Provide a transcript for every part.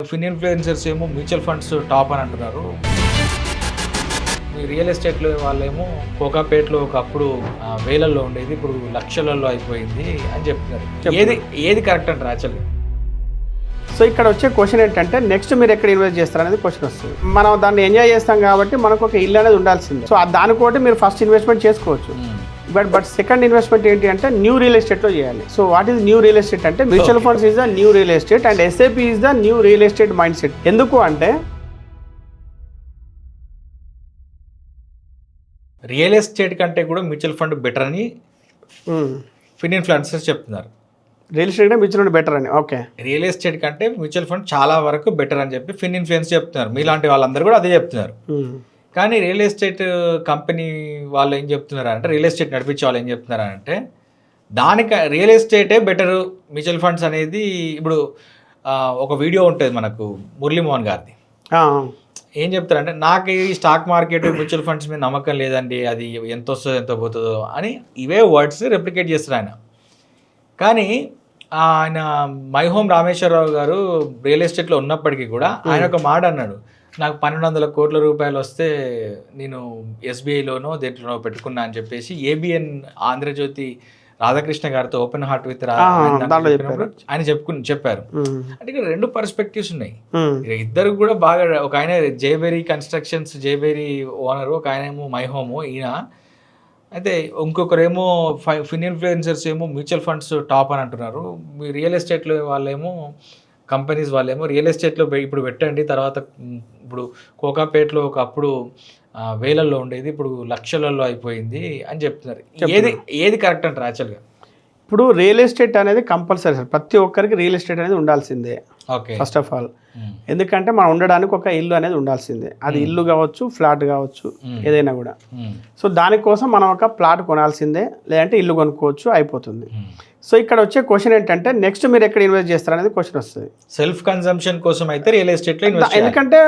Influencers ఏమో mutual funds top అని అంటున్నారు. ఈ రియల్ ఎస్టేట్లో వాళ్ళేమో కోకాపేటలో ఒకప్పుడు వేలల్లో ఉండేది, ఇప్పుడు లక్షలలో అయిపోయింది అని చెప్తున్నారు. ఏది కరెక్ట్ అంటారు యాక్చువల్గా? సో ఇక్కడ వచ్చే క్వశ్చన్ ఏంటంటే నెక్స్ట్ మీరు ఎక్కడ ఇన్వెస్ట్ చేస్తారు అనేది క్వశ్చన్ వస్తుంది. మనం దాన్ని ఎంజాయ్ చేస్తాం కాబట్టి మనకు ఒక ఇల్లు అనేది ఉండాల్సిందే. సో దానికోటి మీరు ఫస్ట్ ఇన్వెస్ట్మెంట్ చేసుకోవచ్చు. బట్ సెకండ్ ఇన్వెస్ట్మెంట్ ఏంటి అంటే న్యూ రియల్ ఎస్టేట్లో చేయాలి. So what is new real estate అంటే mutual funds is the new real estate and SIP is the new real estate mindset. ఎందుకు అంటే రియల్ ఎస్టేట్ కంటే కూడా మ్యూచువల్ ఫండ్ బెటర్ అని ఇన్ఫ్లుయెన్సర్స్ చెప్తున్నారు. Real estate mutual fund better అని. Okay, real estate కంటే mutual fund చాలా వరకు బెటర్ అని చెప్పి ఇన్ఫ్లుయెన్స్ చెప్తున్నారు. మీలాంటి వాళ్ళందరూ కూడా అదే చెప్తున్నారు. కానీ రియల్ ఎస్టేట్ కంపెనీ వాళ్ళు ఏం చెప్తున్నారు అంటే, రియల్ ఎస్టేట్ నడిపించే వాళ్ళు ఏం చెప్తున్నారు అంటే, రియల్ ఎస్టేటే బెటరు మ్యూచువల్ ఫండ్స్ అనేది. ఇప్పుడు ఒక వీడియో ఉంటుంది మనకు మురళీమోహన్ గారిది. ఏం చెప్తారంటే, నాకు ఈ స్టాక్ మార్కెట్ మ్యూచువల్ ఫండ్స్ మీద నమ్మకం లేదండి, అది ఎంత వస్తుందో ఎంత పోతుందో అని ఇవే వర్డ్స్ రెప్లికేట్ చేస్తారు ఆయన. కానీ ఆయన మై హోమ్ రామేశ్వరరావు గారు రియల్ ఎస్టేట్లో ఉన్నప్పటికీ కూడా ఆయన ఒక మాట అన్నాడు, నాకు 1200 కోట్ల రూపాయలు వస్తే నేను ఎస్బీఐలోనో దేంట్లోనో పెట్టుకున్నా అని చెప్పేసి ఏబిఎన్ ఆంధ్రజ్యోతి రాధాకృష్ణ గారితో ఓపెన్ హార్ట్ విత్ ఆయన చెప్పారు. అంటే ఇక్కడ రెండు పర్స్పెక్టివ్స్ ఉన్నాయి. ఇద్దరు కూడా బాగా, ఒక ఆయన జేబెరీ కన్స్ట్రక్షన్స్ జేబెరీ ఓనరు, ఒక ఆయన ఏమో మై హోమ్ ఈయన. అయితే ఇంకొకరేమో ఇన్ఫ్లుయెన్సర్స్ ఏమో మ్యూచువల్ ఫండ్స్ టాప్ అని అంటున్నారు. రియల్ ఎస్టేట్లో వాళ్ళేమో కంపెనీస్ వాళ్ళేమో రియల్ ఎస్టేట్లో ఇప్పుడు పెట్టండి, తర్వాత ఇప్పుడు కోకాపేటలో ఒకప్పుడు వేలల్లో ఉండేది, ఇప్పుడు లక్షలలో అయిపోయింది అని చెప్తున్నారు. ఏది కరెక్ట్ అంటారు యాక్చువల్గా? ఇప్పుడు రియల్ ఎస్టేట్ అనేది కంపల్సరీ సార్, ప్రతి ఒక్కరికి రియల్ ఎస్టేట్ అనేది ఉండాల్సిందే. ఓకే, ఫస్ట్ ఆఫ్ ఆల్ ఎందుకంటే మనం ఉండడానికి ఒక ఇల్లు అనేది ఉండాల్సిందే. అది ఇల్లు కావచ్చు, ఫ్లాట్ కావచ్చు, ఏదైనా కూడా. సో దానికోసం మనం ఒక ప్లాట్ కొనాల్సిందే, లేదంటే ఇల్లు కొనుక్కోవచ్చు, అయిపోతుంది. సో ఇక్కడ వచ్చే క్వశ్చన్ ఏంటంటే నెక్స్ట్ మీరు ఎక్కడ ఇన్వెస్ట్ చేస్తారు అనేది క్వశ్చన్ వస్తుంది. సెల్ఫ్ కన్సంప్షన్ కోసం అయితే రియల్ ఎస్టేట్లో ఇన్వెస్ట్, ఎందుకంటే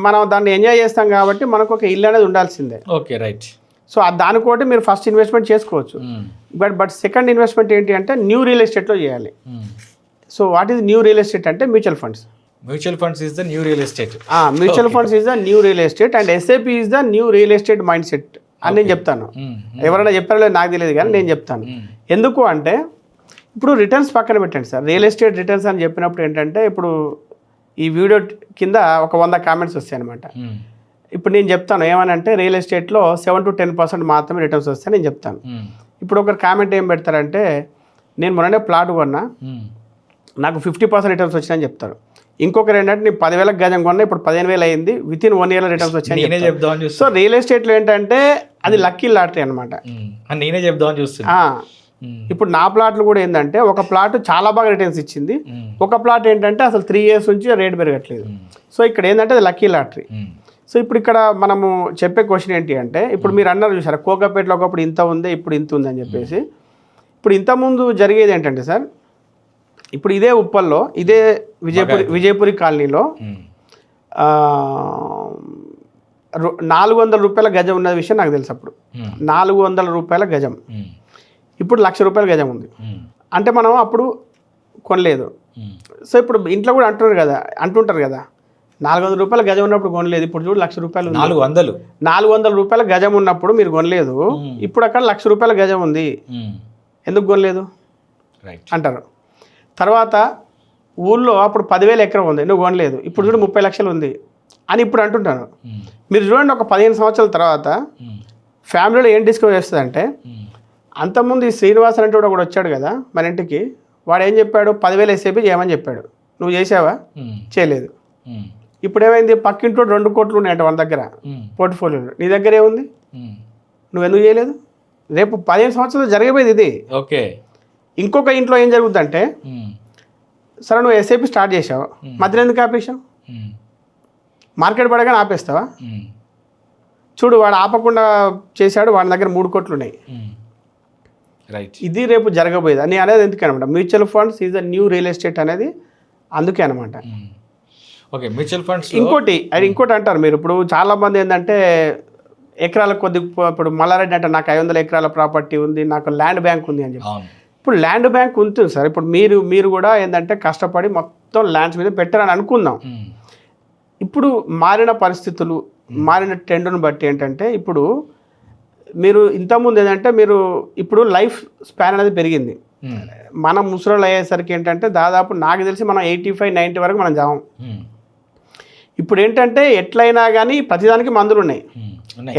మనం దాన్ని ఎంజాయ్ చేస్తాం కాబట్టి మనకు ఒక ఇల్లు అనేది ఉండాల్సిందే. Okay, right. సో దానికోటి మీరు ఫస్ట్ ఇన్వెస్ట్మెంట్ చేసుకోవచ్చు. బట్ సెకండ్ ఇన్వెస్ట్మెంట్ ఏంటి అంటే న్యూ రియల్ ఎస్టేట్లో చేయాలి. So what is new real estate అంటే mutual funds. Mutual funds is the new real estate. Mutual funds is the new real estate and SIP is the new real estate mindset అని నేను చెప్తాను. ఎవరైనా చెప్పారో లేదు నాకు తెలియదు, కానీ నేను చెప్తాను. ఎందుకు అంటే ఇప్పుడు రిటర్న్స్ పక్కన పెట్టండి సార్. రియల్ ఎస్టేట్ రిటర్న్స్ అని చెప్పినప్పుడు ఏంటంటే, ఇప్పుడు ఈ వీడియో కింద ఒక 100 కామెంట్స్ వస్తాయి అనమాట. ఇప్పుడు నేను చెప్తాను ఏమనంటే, రియల్ ఎస్టేట్లో 7 to 10% మాత్రమే రిటర్న్స్ వస్తాయి నేను చెప్తాను. ఇప్పుడు ఒకరు కామెంట్ ఏం పెడతారంటే, నేను మొన్ననే ప్లాట్ కొన్నా, నాకు 50% రిటర్న్స్ వచ్చినాయని చెప్తారు. ఇంకొకరు ఏంటంటే, నేను 10,000 గజం కొన్నా, ఇప్పుడు 15,000 అయింది, వితిన్ 1 year రిటర్న్స్ వచ్చాయని. సో రియల్ ఎస్టేట్లో ఏంటంటే అది లక్కీ లాటరీ అనమాట. నేనే చెప్దామని చూస్తున్నా. ఇప్పుడు నా ప్లాట్లు కూడా ఏంటంటే, ఒక ప్లాట్ చాలా బాగా రిటర్న్స్ ఇచ్చింది, ఒక ప్లాట్ ఏంటంటే అసలు 3 years నుంచి రేట్ పెరగట్లేదు. సో ఇక్కడ ఏంటంటే అది లక్కీ లాటరీ. సో ఇప్పుడు ఇక్కడ మనము చెప్పే క్వశ్చన్ ఏంటి అంటే, ఇప్పుడు మీరు అన్నారు చూసారా, కోకాపేటలో ఒకప్పుడు ఇంత ఉంది, ఇప్పుడు ఇంత ఉంది అని చెప్పేసి. ఇప్పుడు ఇంతకుముందు జరిగేది ఏంటంటే సార్, ఇప్పుడు ఇదే ఉప్పల్లో, ఇదే విజయపురి కాలనీలో 400 రూపాయల గజం ఉన్న విషయం నాకు తెలుసు. అప్పుడు 400 రూపాయల గజం, ఇప్పుడు 1,00,000 రూపాయల గజం ఉంది. అంటే మనం అప్పుడు కొనలేదు. సో ఇప్పుడు ఇంట్లో కూడా అంటుంటారు కదా 400 రూపాయల గజం ఉన్నప్పుడు కొనలేదు, ఇప్పుడు చూడు 1,00,000 రూపాయలు. 400 రూపాయల గజం ఉన్నప్పుడు మీరు కొనలేదు, ఇప్పుడు అక్కడ 1,00,000 రూపాయల గజం ఉంది, ఎందుకు కొనలేదు అంటారు. తర్వాత ఊళ్ళో అప్పుడు 10,000 ఎకరం ఉంది, నువ్వు కొనలేదు, ఇప్పుడు చూడు 30 లక్షలు ఉంది అని ఇప్పుడు అంటుంటాను. మీరు చూడండి, ఒక 15 సంవత్సరాల తర్వాత ఫ్యామిలీలో ఏం డిస్కవర్ చేస్తుంది అంటే, అంతకుముందు ఈ శ్రీనివాస్ అంటే కూడా వచ్చాడు కదా మన ఇంటికి, వాడు ఏం చెప్పాడు, 10,000 ఎస్ఐపి చేయమని చెప్పాడు. నువ్వు చేసావా? చేయలేదు. ఇప్పుడు ఏమైంది, పక్కింట్లో 2 కోట్లు ఉన్నాయంట వాళ్ళ దగ్గర పోర్ట్ఫోలియోలో, నీ దగ్గర ఏముంది, నువ్వు ఎందుకు చేయలేదు? రేపు 15 సంవత్సరాలు జరిగిపోయింది ఇది. ఓకే, ఇంకొక ఇంట్లో ఏం జరుగుతుందంటే, సరే నువ్వు ఎస్ఐపి స్టార్ట్ చేసావు, మధ్యలో ఎందుకు ఆపేసావు? మార్కెట్ పడగానే ఆపేస్తావా? చూడు, వాడు ఆపకుండా చేశాడు, వాడి దగ్గర 3 కోట్లు ఉన్నాయి. ఇది రేపు జరగబోయేది అని అనేది ఎందుకు అనమాట. Mutual funds is the new real estate అనేది అందుకే అనమాట. ఓకే, మ్యూచువల్ ఫండ్స్ ఇంకోటి అంటారు మీరు. ఇప్పుడు చాలా మంది ఏంటంటే, ఎకరాల కొద్ది, ఇప్పుడు మల్లారెడ్డి అంటే నాకు 500 ఎకరాల ప్రాపర్టీ ఉంది, నాకు ల్యాండ్ బ్యాంక్ ఉంది అని చెప్పి. ఇప్పుడు ల్యాండ్ బ్యాంక్ ఉంటుంది సార్. ఇప్పుడు మీరు కూడా ఏంటంటే కష్టపడి మొత్తం మొత్తం ల్యాండ్స్ మీద పెట్టారని అనుకుందాం. ఇప్పుడు మారిన పరిస్థితులు, మారిన ట్రెండ్ను బట్టి ఏంటంటే ఇప్పుడు మీరు ఇంతకుముందు ఏంటంటే మీరు ఇప్పుడు లైఫ్ స్పాన్ అనేది పెరిగింది. మనం ముసలోళ్ళు అయ్యేసరికి ఏంటంటే దాదాపు నాకు తెలిసి మనం 85-90 వరకు మనం జావం. ఇప్పుడు ఏంటంటే ఎట్లయినా కానీ ప్రతిదానికి మందులు ఉన్నాయి.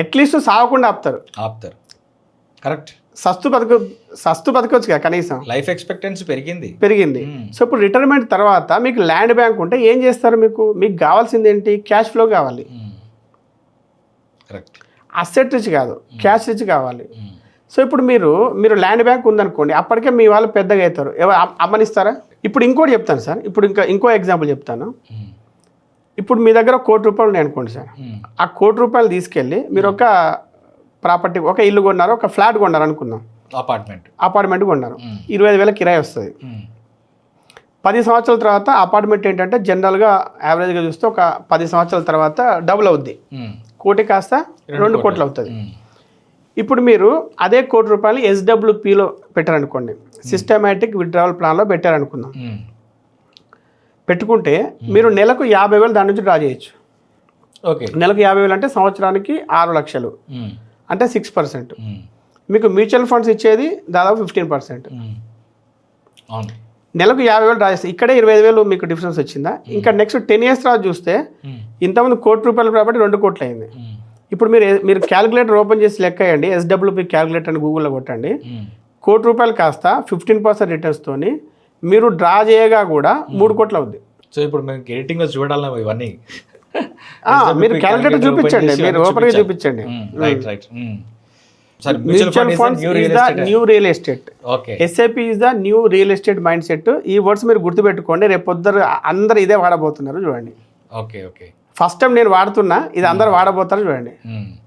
అట్లీస్ట్ సాగకుండా ఆపుతారు. కరెక్ట్. సస్తు బతకొచ్చు కదా కనీసం. లైఫ్ ఎక్స్పెక్టెన్సీ పెరిగింది. సో ఇప్పుడు రిటైర్మెంట్ తర్వాత మీకు ల్యాండ్ బ్యాంక్ ఉంటే ఏం చేస్తారు? మీకు కావాల్సింది ఏంటి? క్యాష్ ఫ్లో కావాలి. కరెక్ట్. అసెట్ రిచ్ కాదు, క్యాష్ రిచ్ కావాలి. సో ఇప్పుడు మీరు ల్యాండ్ బ్యాంక్ ఉందనుకోండి, అప్పటికే మీ వాళ్ళు పెద్దగా అవుతారు. అమ్మనిస్తారా? ఇప్పుడు ఇంకోటి చెప్తాను సార్. ఇప్పుడు ఇంకో ఎగ్జాంపుల్ చెప్తాను. ఇప్పుడు మీ దగ్గర ₹1,00,00,000 ఉన్నాయి అనుకోండి సార్. ఆ ₹1,00,00,000 తీసుకెళ్ళి మీరు ఒక ప్రాపర్టీ, ఒక ఇల్లు కొన్నారు, ఒక ఫ్లాట్ కొన్నారు అనుకుందాం. అపార్ట్మెంట్ కొన్నారు. 25,000 కిరాయి వస్తుంది. 10 సంవత్సరాల తర్వాత అపార్ట్మెంట్ ఏంటంటే జనరల్గా యావరేజ్గా చూస్తే ఒక 10 సంవత్సరాల తర్వాత డబుల్ అవుద్ది. 1,00,00,000 కాస్త 2,00,00,000 అవుతుంది. ఇప్పుడు మీరు అదే ₹1,00,00,000 SWPలో పెట్టారనుకోండి, సిస్టమేటిక్ విత్డ్రావల్ ప్లాన్లో పెట్టారనుకుందాం. పెట్టుకుంటే మీరు నెలకు 50,000 దాని నుంచి డ్రా చేయొచ్చు. నెలకు 50,000 అంటే సంవత్సరానికి 6 లక్షలు, అంటే 6%. మీకు మ్యూచువల్ ఫండ్స్ ఇచ్చేది దాదాపు 15%. నెలకు 50,000 డ్రా చేస్తే ఇక్కడే 25,000 మీకు డిఫరెన్స్ వచ్చిందా? ఇంకా నెక్స్ట్ 10 years తర్వాత చూస్తే ఇంతకుముందు ₹1,00,00,000 ప్రాపర్టీ 2,00,00,000 అయింది. ఇప్పుడు మీరు క్యాలిక్యులేటర్ ఓపెన్ చేసి లెక్క వేయండి, SWP క్యాలిక్యులేటర్ అని గూగుల్లో కొట్టండి. ₹1,00,00,000 కాస్త 15% రిటర్న్స్తోని మీరు డ్రా చేయగా కూడా 3,00,00,000 అవుద్ది. సో ఇప్పుడు మేము ఎడిటింగ్లో చూడాలి ఇవన్నీ. మీరు క్యాలిక్యులేటర్ చూపించండి, మీరు ఓపెన్గా చూపించండి. Mutual funds is the new real estate, SIP is the new real estate mind set. ఈ వర్డ్స్ మీరు గుర్తుపెట్టుకోండి. రేపు పొద్దున అందరు ఇదే వాడబోతున్నారు చూడండి. ఫస్ట్ టైం నేను వాడుతున్నా, ఇది అందరు వాడబోతారు చూడండి.